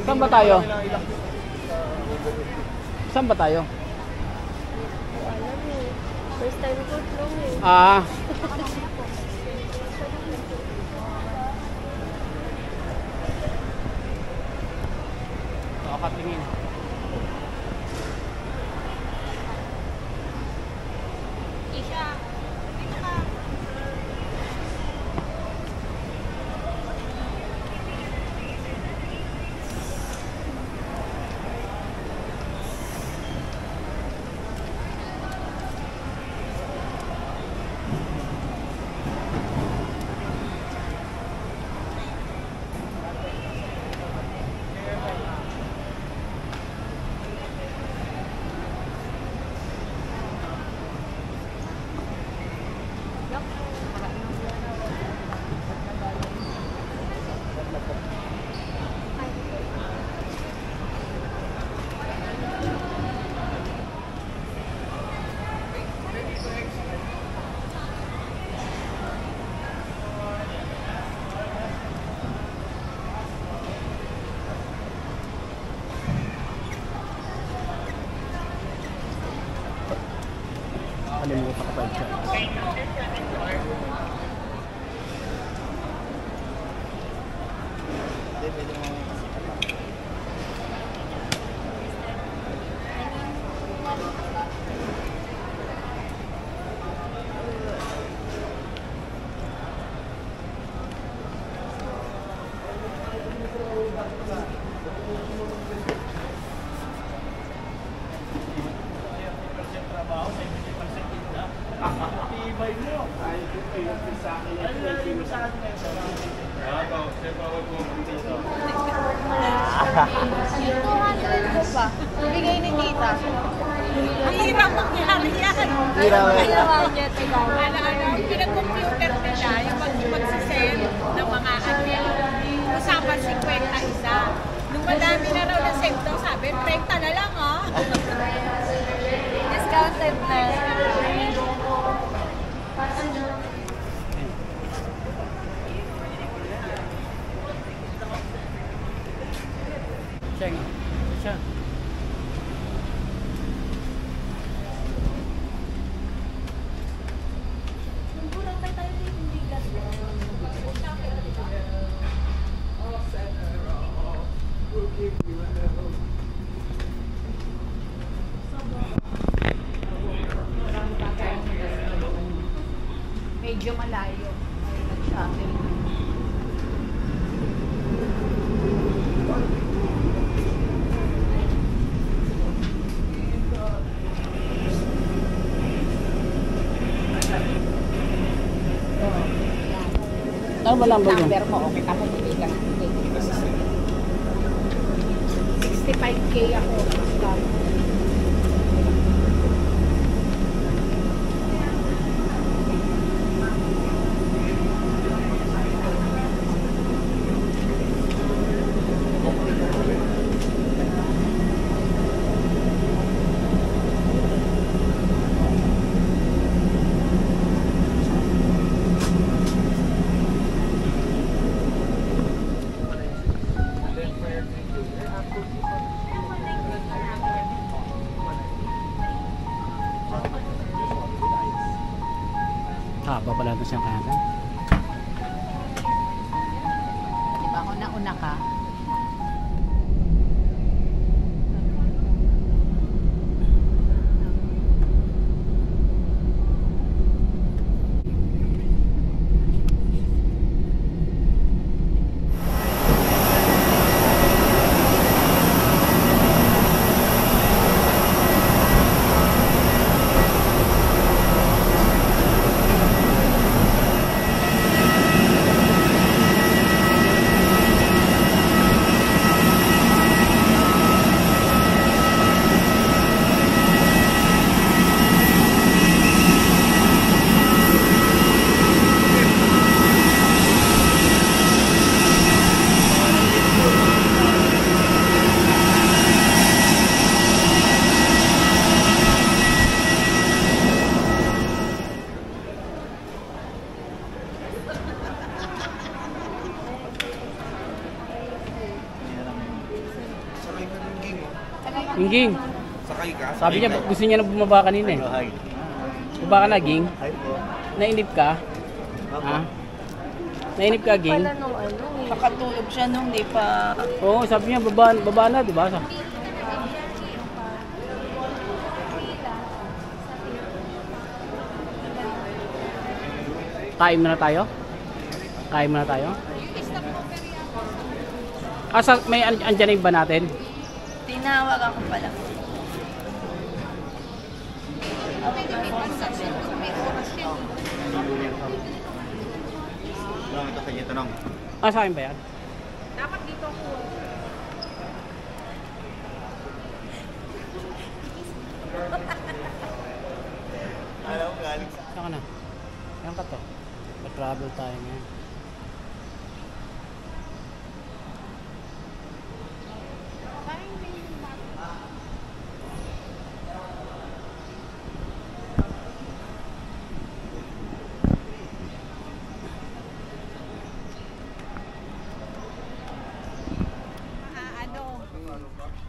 Saan ba tayo? Saan ba tayo? First time ko lang eh. Ah. Nakapatingin. Isha, dito ka. Kalimutan ko pa ito. Ibay mo. Ay, ito sa akin. Ano lalagay mo sa akin na ito? Ito, siyempre ako pumunta dito. 200 ko pa. Bigay ni tita. Ang hirap mangyari yan. Hirap eh. Pinag-computer nila yung magsisend ng mga usapan 50 isa. Nung madami na raw na send daw, sabi, 30 na lang oh. Discounted na. Siya nga. Siya. Nagbulang tayo tayo dito, hindi gas. Medyo malayo. Ay, nag-shopping. Ano ba number yun? Number mo, okay, tapos hindi ka. 65K ako. Haba pala ito siyang kanan. Diba kung nauna ka? Ging. Sakay ka? Sabi niya, gusto niya na bumaba kanina eh. Bumaba ka na, Ging. Nainip ka? Ha? Nainip ka, Ging? Pala nung ano eh. Nakatulog siya nung di pa... Oo, sabi niya, baba na, di ba? Kain muna tayo? Kain muna tayo? May andyan na yung ba natin? Tinawag ako pala. Ito sa inyo tanong. Sa akin ba yan? Dapat dito ako. Alam mo, galing sa... Saan ka na? Yan ka to. Mag-travel tayo ngayon.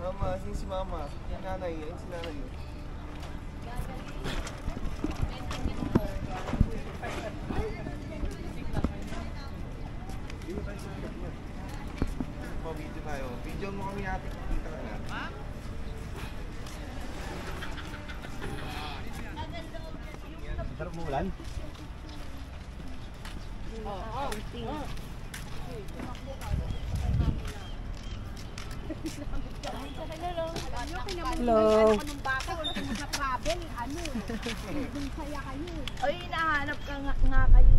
Mama, si mama. Si nanay yun, si nanay yun. Video tayo. Video mo kami natin. Kita ka na. Sarap mo ulan? Hello. Ay, nahanap ka nga kayo.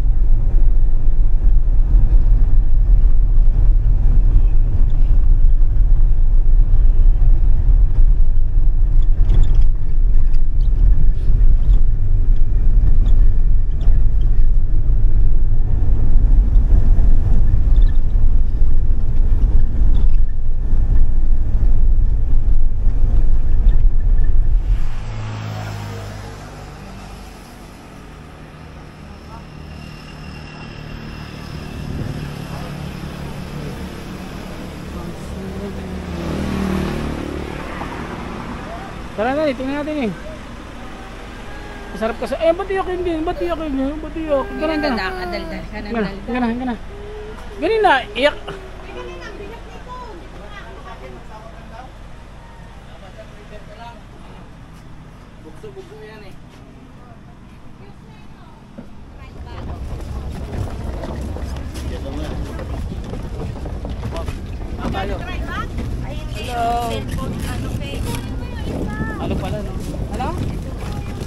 Tara na, tingnan natin eh. Masarap kasi. Ba't iyak yun din? Ba't iyak yun din? Ba't iyak? Ganun ka na. Kadaldal ka na. Ganun na. Ganun na, iyak. Bugso yan eh. Hello. Ano pala no? Ano?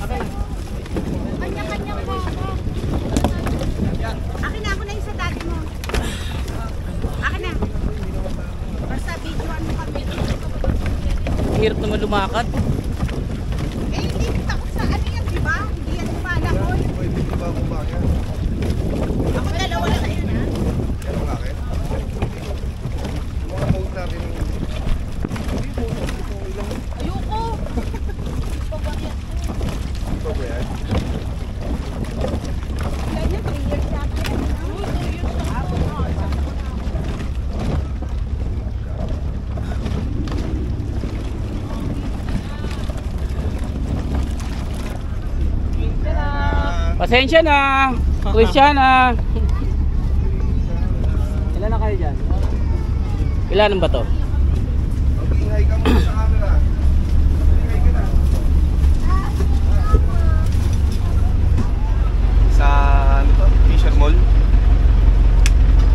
Okay na. Kanya-kanya po ako. Akin na, ako na yung sa dati mo. Akin na. Basta videoan mo kami. Hirap naman lumakad. Eh, hindi kita ko sa ano yan, di ba? Hindi yan lumalakon. Pwede ka ba kumain? Ako dalawa lang yun, ha? Yan ang akin. Mga mode natin. Ayoko. Ito ba yan? Yan yung 3 years natin. 2 years na ako. Pasensya na. Christiana. Ilan na kayo dyan? Ilan ba to? Mag-ingay ka muna sa camera. Mag-ingay ka na. Sa ano to? Fisher Mall.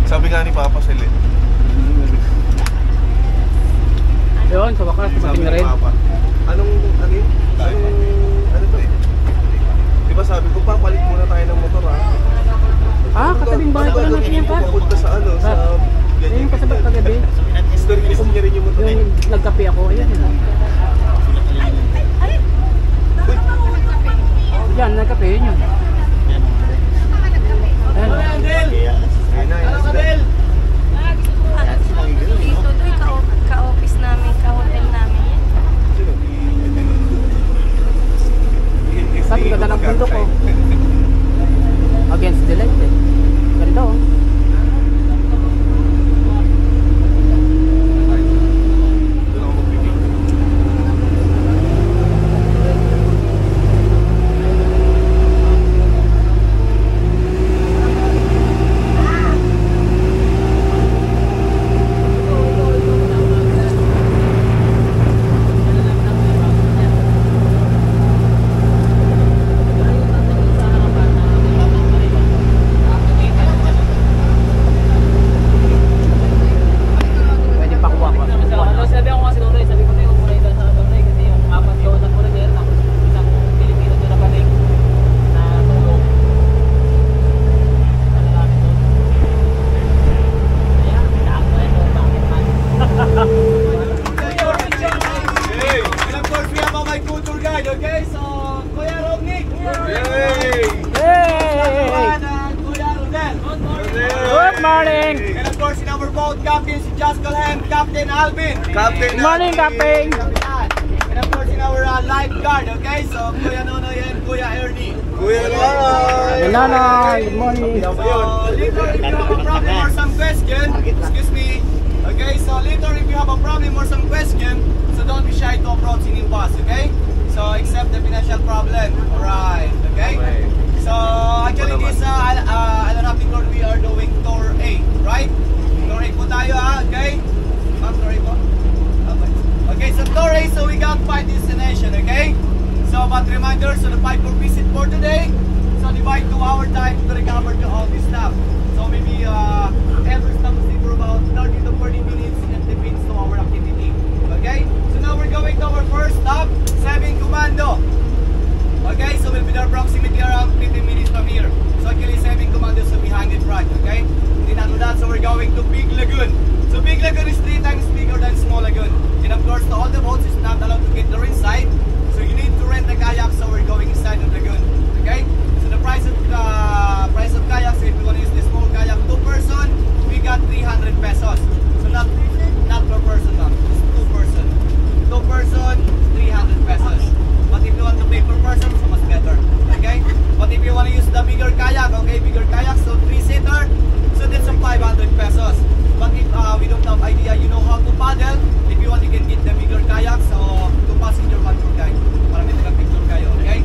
Sabi nga ni Papa Sel eh. Yun, sa wakas, Sabi tumating na ni rin. Papa. Ano yun? Ano to eh? Di ba sabi ko, papalit muna tayo ng motor ha? Katabing bahay ko lang natin yan pa. Papunta sa ano, sa... Ayun yung kasabat kagabi. Service niya rin yung motor. Yung nagkape ako, ayun yun. Yan, nagkape yun yun. Dito doon, ka-office namin, ka-hotel namin yan. Sabi ka na ng bundok ko. Against the light eh. Ganda oh. Doon ako magpipig. boat captain si Jascal Hem, Captain Alvin. Captain. Good morning, Captain. And of course in our lifeguard, okay? So Kuya Nonoy and Kuya Ernie. Kuya Nonoy. Nonoy, good morning. So later if you have a problem or some question, excuse me. Okay, so later if you have a problem or some question, so don't be shy to approach in bus, okay? So accept the financial problem, alright, okay? So actually this Alarapin Tour we are doing Tour A, right? Tour A po tayo okay? Tour A po? Okay, so Tour A, so we got 5 destination, okay? So but reminder, so the 5 for visit for today, so divide 2 hour time to recover to all this stuff. So maybe every stop will take for about 30 to 40 minutes and depends to our activity. Okay? So now we're going to our first stop, 7 Commando. Okay, so we'll be there approximately around 15 minutes from here. So actually 7 Commando so behind it right, okay? Then after that, so we're going to Big Lagoon. So Big Lagoon is 3 times bigger than Small Lagoon. And of course, all the boats is not allowed to get there inside. So you need to rent a kayak, so we're going inside the lagoon. Okay? So the price of kayak, so if you want to use the small kayak 2 person, we got 300 pesos. So not per person, ma'am. Just 2 person. 2 person, 300 pesos. But if you want to pay per person, so much better. Okay? But if you want to use the bigger kayak, okay, bigger kayak, so 3-seater, so that's some 500 pesos. But if we don't have idea, you know how to paddle, if you want, you can get the bigger kayak, so 2 passenger one tour guide. Para may picture kayo, okay?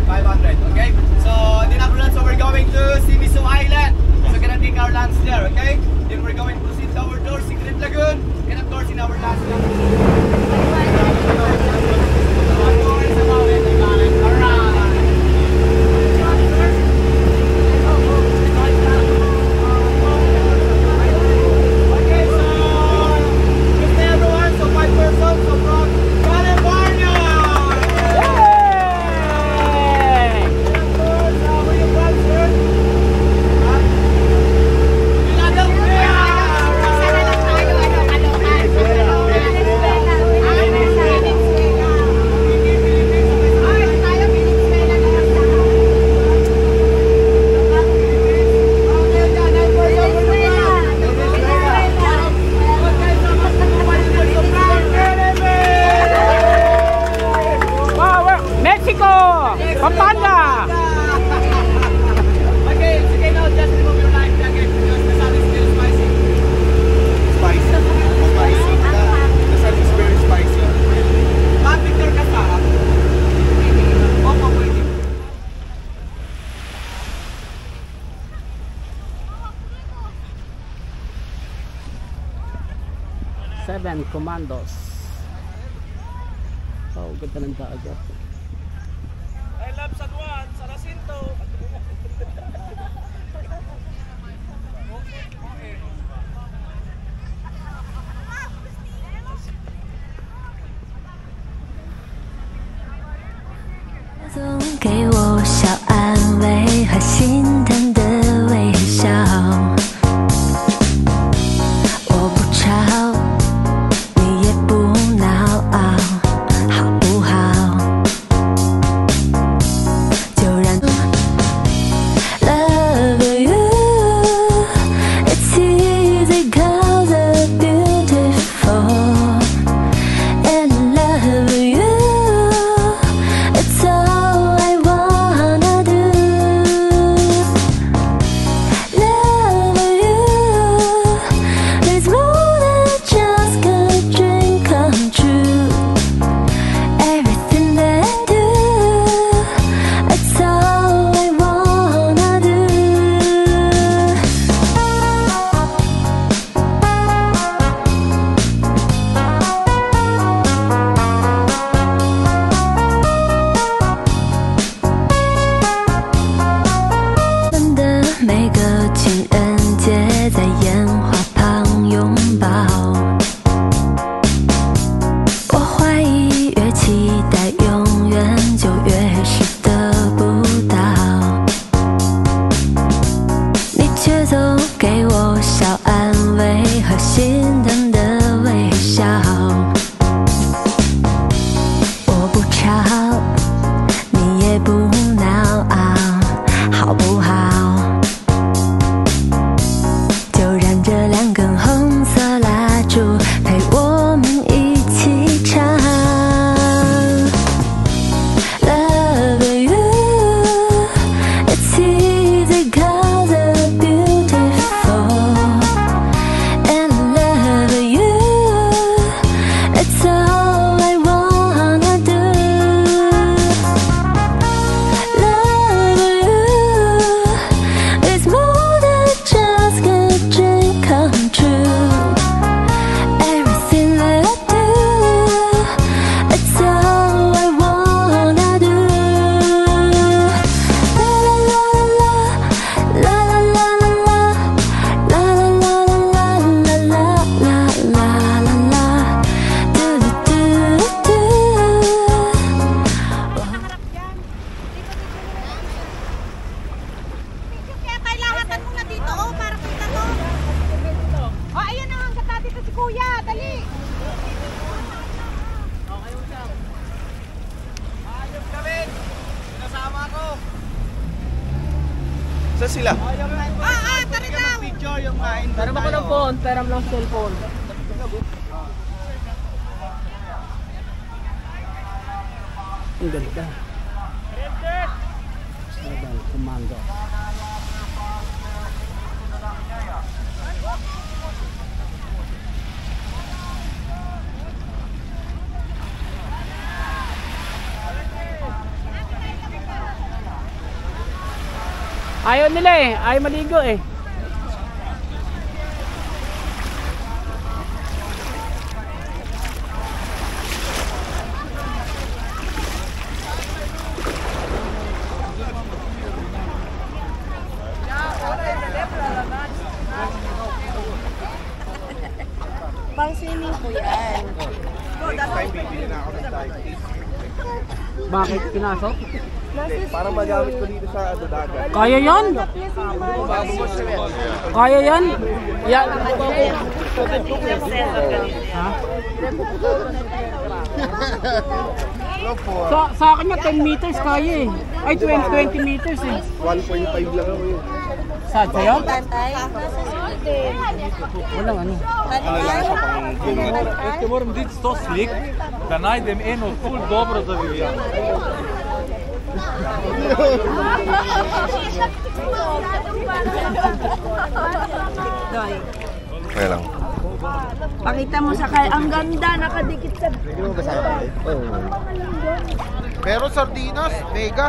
500, okay? So, then after that, so we're going to Simisu Island. So, gonna take our lunch there, okay? Then we're going to see our door, Secret Lagoon, and of course in our last lunch. Pampanga! Okay, it's okay now, just remove your life jacket because the sun is still spicy. Spicy. Spicy. The sun is very spicy. Ma'am, Victor Casara. Opo, pwede. Seven Commandos. Oh, ganda ng dagat. I love San Juan, San Jacinto.总给我小安慰和心疼的微笑，我不吵，你也不恼，好不好？ dito. Oh, para kita to. Oh, ayan na. Hanggat natin to si Kuya. Dali. Ayos kami. Sinasama ko. Saan sila? Tara daw. Picture yung kain. Peram ako ng phone, peram ng cellphone. Ang ganda. Sabal, kumando. Ayaw nila eh, ayaw maligo eh. Pang swimming po yan. Bakit pinasok? Parang magamit ko dito sa dagat. Kaya yan? Kaya yan? Yan. Ha? Sa akin nga 10 meters kaya eh. Ay 20 meters eh. 1.5 lang ako yun. Saan sa'yo? Tantay. Walang ano. Este moram biti 100 slik, da najdem eno ful dobro za Vivian. Kaya lang. Pakita mo sa kay. Ang ganda. Nakadikit sa... Pero sardinas, mega.